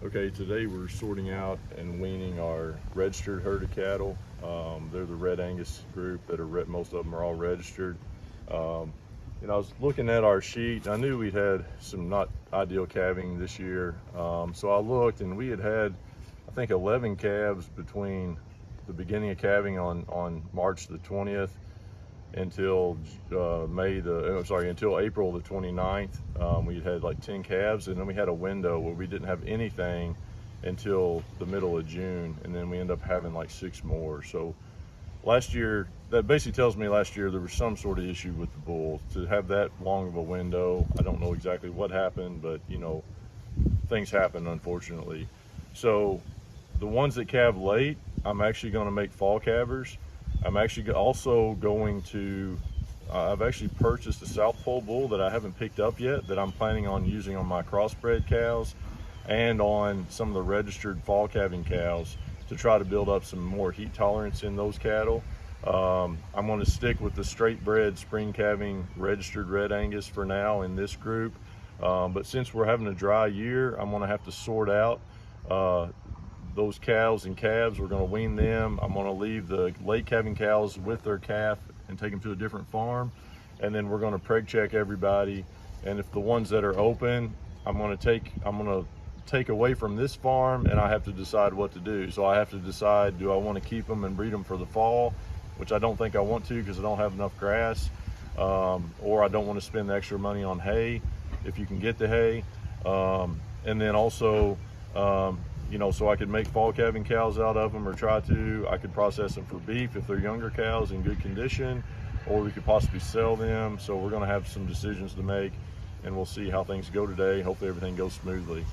Okay, today we're sorting out and weaning our registered herd of cattle. They're the Red Angus group that are most of them are all registered. Um, I was looking at our sheet. I knew we'd had some not ideal calving this year. So I looked and we had, I think, 11 calves between the beginning of calving on March the 20th until until April the 29th. We had like 10 calves, and then we had a window where we didn't have anything until the middle of June, and then we ended up having like 6 more. So last year, that basically tells me last year there was some sort of issue with the bulls. To have that long of a window, I don't know exactly what happened, but things happen, unfortunately. So the ones that calve late, I'm actually going to make fall calvers. I'm actually also going to, I've actually purchased a South Pole bull that I haven't picked up yet that I'm planning on using on my crossbred cows and on some of the registered fall calving cows to try to build up some more heat tolerance in those cattle. I'm going to stick with the straight bred spring calving registered Red Angus for now in this group. But since we're having a dry year, I'm going to have to sort out those cows and calves. We're going to wean them. I'm going to leave the late calving cows with their calf and take them to a different farm, and then we're going to preg check everybody. And if the ones that are open, I'm going to take away from this farm, and I have to decide what to do. So I have to decide, do I want to keep them and breed them for the fall, which I don't think I want to because I don't have enough grass, or I don't want to spend the extra money on hay if you can get the hay. And then also so I could make fall calving cows out of them, or try to. I could process them for beef if they're younger cows in good condition, or we could possibly sell them. So we're going to have some decisions to make, and we'll see how things go today. Hopefully everything goes smoothly.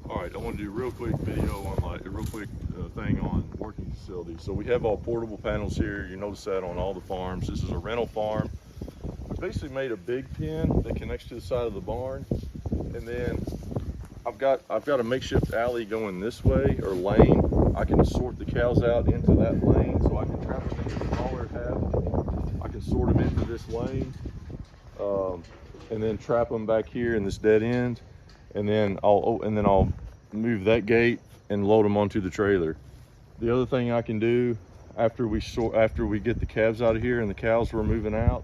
All right, I want to do a real quick video on thing on working facility. So we have all portable panels here. You notice that on all the farms. This is a rental farm. We basically made a big pen that connects to the side of the barn, and then I've got a makeshift alley going this way, or lane. I can sort the cows out into that lane, so I can trap them into the smaller half. I can sort them into this lane, and then trap them back here in this dead end, and then I'll move that gate and load them onto the trailer. The other thing I can do after we get the calves out of here and the cows we're moving out,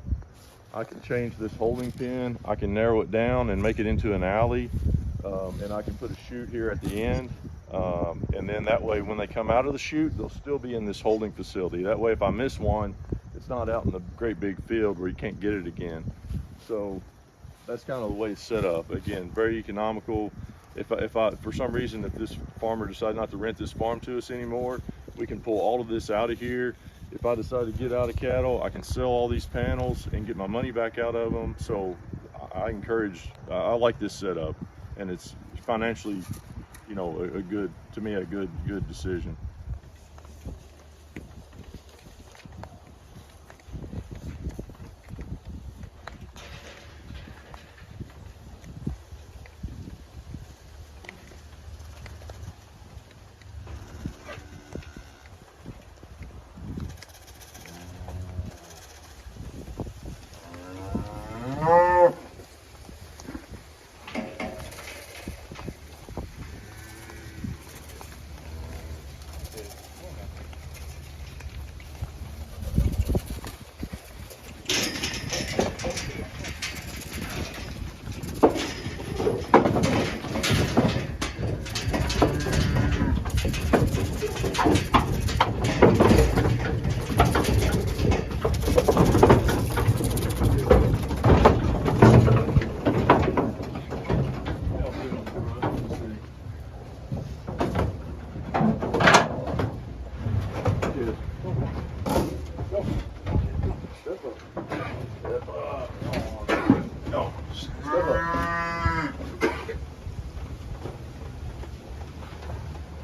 I can change this holding pen. I can narrow it down and make it into an alley. And I can put a chute here at the end, and then that way when they come out of the chute, they'll still be in this holding facility. That way if I miss one, it's not out in the great big field where you can't get it again. So that's kind of the way it's set up. Again, very economical. If for some reason, if this farmer decides not to rent this farm to us anymore, we can pull all of this out of here. If I decide to get out of cattle, I can sell all these panels and get my money back out of them. So I like this setup, and it's financially, a good decision.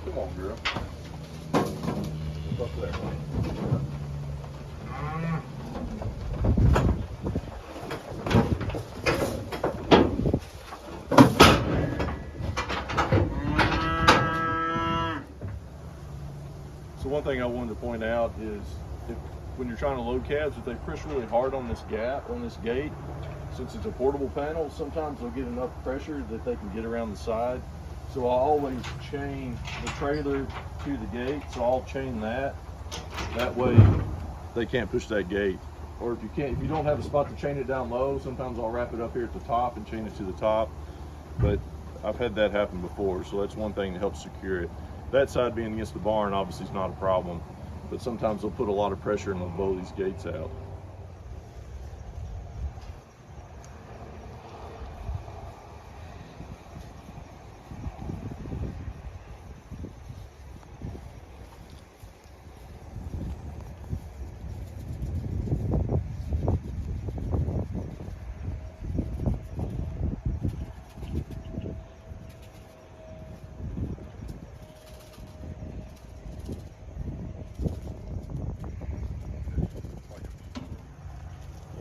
Come on, girl. Up there. So one thing I wanted to point out is when you're trying to load calves, if they push really hard on this gate, since it's a portable panel, sometimes they'll get enough pressure that they can get around the side. So I always chain the trailer to the gate, so I'll chain that. That way they can't push that gate. Or if you don't have a spot to chain it down low, sometimes I'll wrap it up here at the top and chain it to the top. But I've had that happen before, so that's one thing that helps secure it. That side being against the barn obviously is not a problem, but sometimes they'll put a lot of pressure and they'll blow these gates out.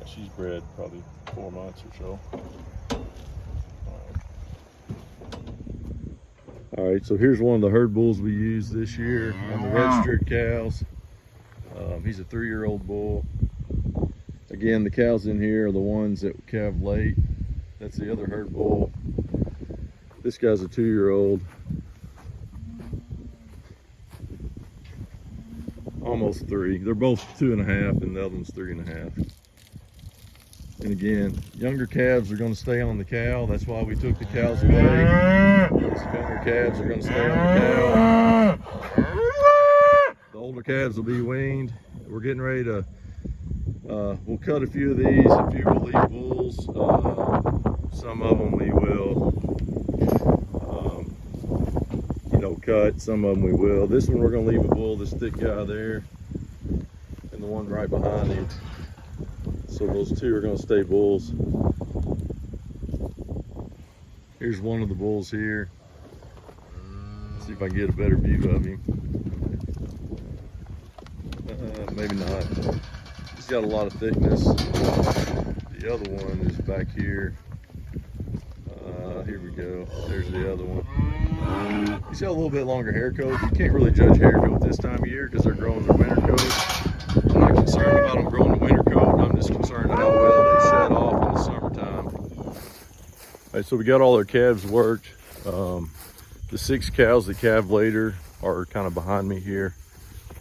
She's bred probably 4 months or so. All right, so here's one of the herd bulls we used this year on the registered cows. He's a 3-year-old bull. Again, the cows in here are the ones that calved late. That's the other herd bull. This guy's a 2-year-old. Almost 3. They're both 2.5 and the other one's 3.5. And again, younger calves are going to stay on the cow. That's why we took the cows away. These younger calves are going to stay on the cow. The older calves will be weaned. We're getting ready to, we'll cut a few of these. A few will leave bulls. Some of them we will, cut. Some of them we will. This one we're going to leave a bull, this thick guy there, and the one right behind him. So those two are going to stay bulls. Here's one of the bulls here. Let's see if I can get a better view of him. Maybe not. He's got a lot of thickness. The other one is back here. Here we go. There's the other one. He's got a little bit longer hair coat. You can't really judge hair coat this time of year because they're growing their winter coat. I'm not concerned about them growing the winter coat. I'm just concerned how well they shed off in the summertime. All right, so we got all our calves worked. The 6 cows that calved later are kind of behind me here.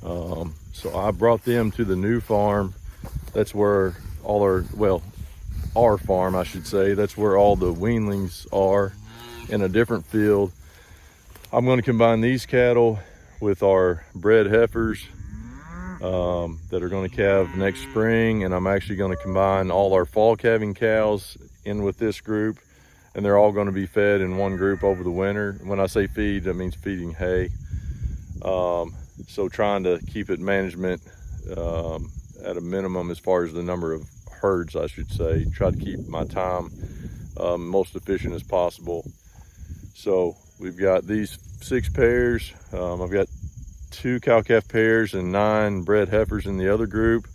So I brought them to the new farm. That's where all our farm, I should say. That's where all the weanlings are in a different field. I'm going to combine these cattle with our bred heifers that are going to calve next spring, and I'm actually going to combine all our fall calving cows in with this group, and they're all going to be fed in one group over the winter. When I say feed, that means feeding hay. So trying to keep it management at a minimum as far as the number of herds, I should say. Try to keep my time most efficient as possible. So we've got these 6 pairs. I've got 2 cow-calf pairs and 9 bred heifers in the other group.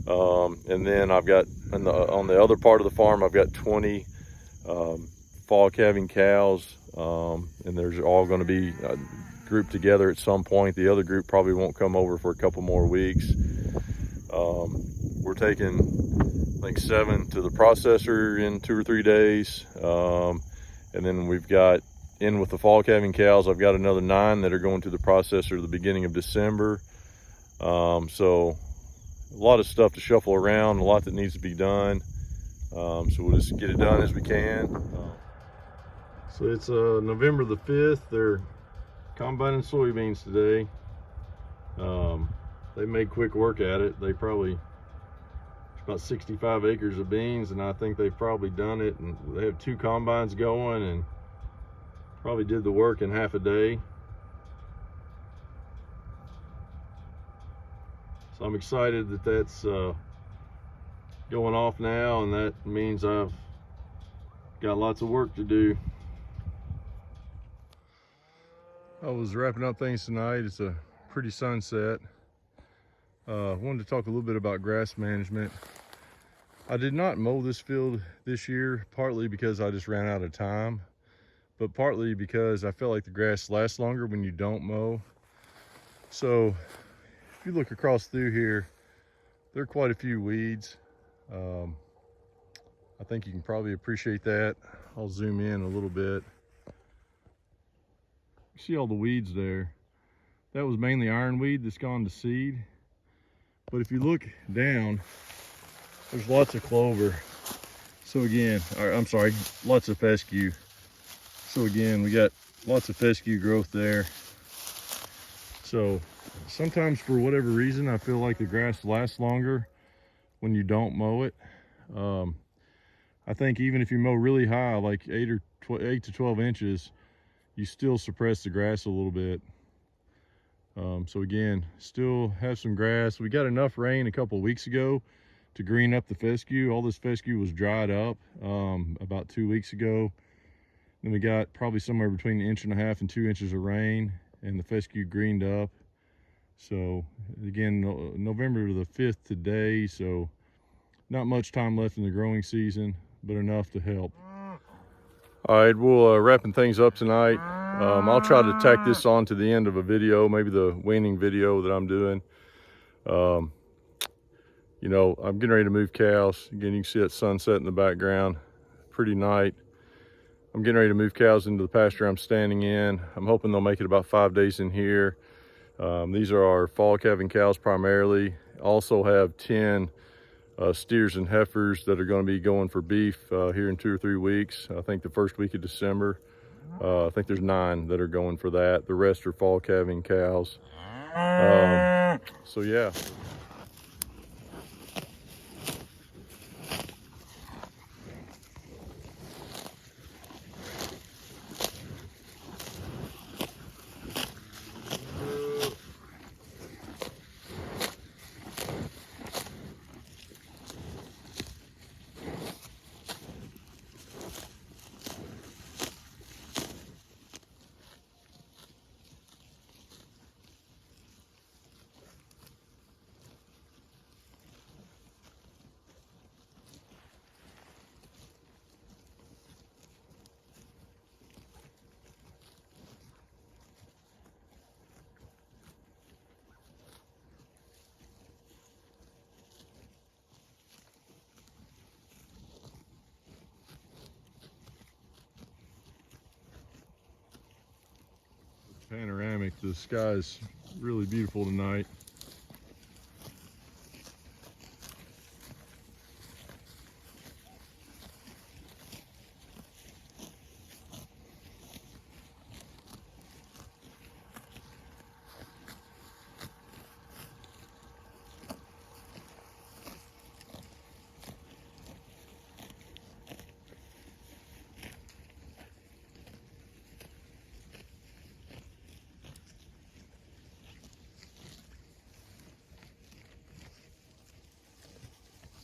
And then I've got, on the other part of the farm, I've got 20 fall calving cows. And there's all going to be grouped together at some point. The other group probably won't come over for a couple more weeks. We're taking, I think, 7 to the processor in 2 or 3 days. And then we've got, in with the fall calving cows, I've got another 9 that are going to the processor at the beginning of December. So a lot of stuff to shuffle around, a lot that needs to be done. So we'll just get it done as we can. So it's November the 5th. They're combining soybeans today. They made quick work at it. They probably, it's about 65 acres of beans, and I think they've probably done it, and they have 2 combines going and probably did the work in half a day. So I'm excited that that's going off now, and that means I've got lots of work to do. I was wrapping up things tonight. It's a pretty sunset. I wanted to talk a little bit about grass management. I did not mow this field this year, partly because I just ran out of time, but partly because I felt like the grass lasts longer when you don't mow. So if you look across through here, there are quite a few weeds. I think you can probably appreciate that. I'll zoom in a little bit. You see all the weeds there? That was mainly ironweed that's gone to seed. But if you look down, there's lots of clover. So again, I'm sorry, lots of fescue. So again, we got lots of fescue growth there. So sometimes for whatever reason, I feel like the grass lasts longer when you don't mow it. I think even if you mow really high, like 8 to 12 inches, you still suppress the grass a little bit. So again, still have some grass. We got enough rain a couple of weeks ago to green up the fescue. All this fescue was dried up about 2 weeks ago. Then we got probably somewhere between 1.5 inches and 2 inches of rain, and the fescue greened up. So again, November the 5th today, so not much time left in the growing season, but enough to help. All right, we'll wrapping things up tonight. I'll try to tack this on to the end of a video, maybe the weaning video that I'm doing. You know, I'm getting ready to move cows. Again, you can see that sunset in the background. Pretty night. I'm getting ready to move cows into the pasture I'm standing in. I'm hoping they'll make it about 5 days in here. These are our fall calving cows primarily. Also have 10 steers and heifers that are going to be going for beef here in 2 or 3 weeks. I think the first week of December. I think there's 9 that are going for that. The rest are fall calving cows. So yeah. Panoramic, the sky is really beautiful tonight.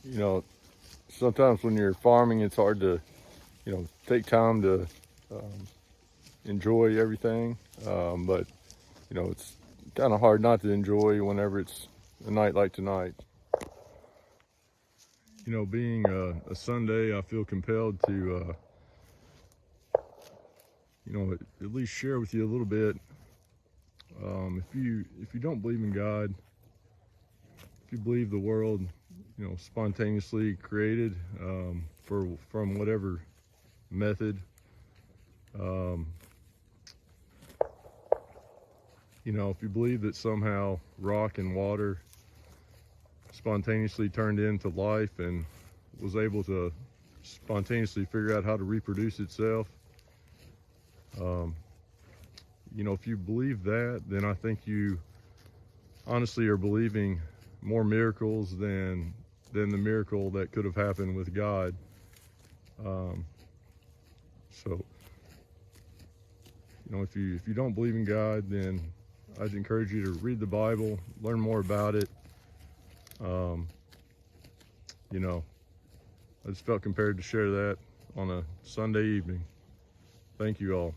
You know, sometimes when you're farming, it's hard to, you know, take time to enjoy everything. But, you know, it's kind of hard not to enjoy whenever it's a night like tonight. You know, being a Sunday, I feel compelled to, you know, at least share with you a little bit. If you don't believe in God, if you believe the world, you know, spontaneously created from whatever method, you know, if you believe that somehow rock and water spontaneously turned into life and was able to spontaneously figure out how to reproduce itself, you know, if you believe that, then I think you honestly are believing more miracles than the miracle that could have happened with God. So, you know, if you don't believe in God, then I'd encourage you to read the Bible, learn more about it. You know, I just felt compelled to share that on a Sunday evening. Thank you all.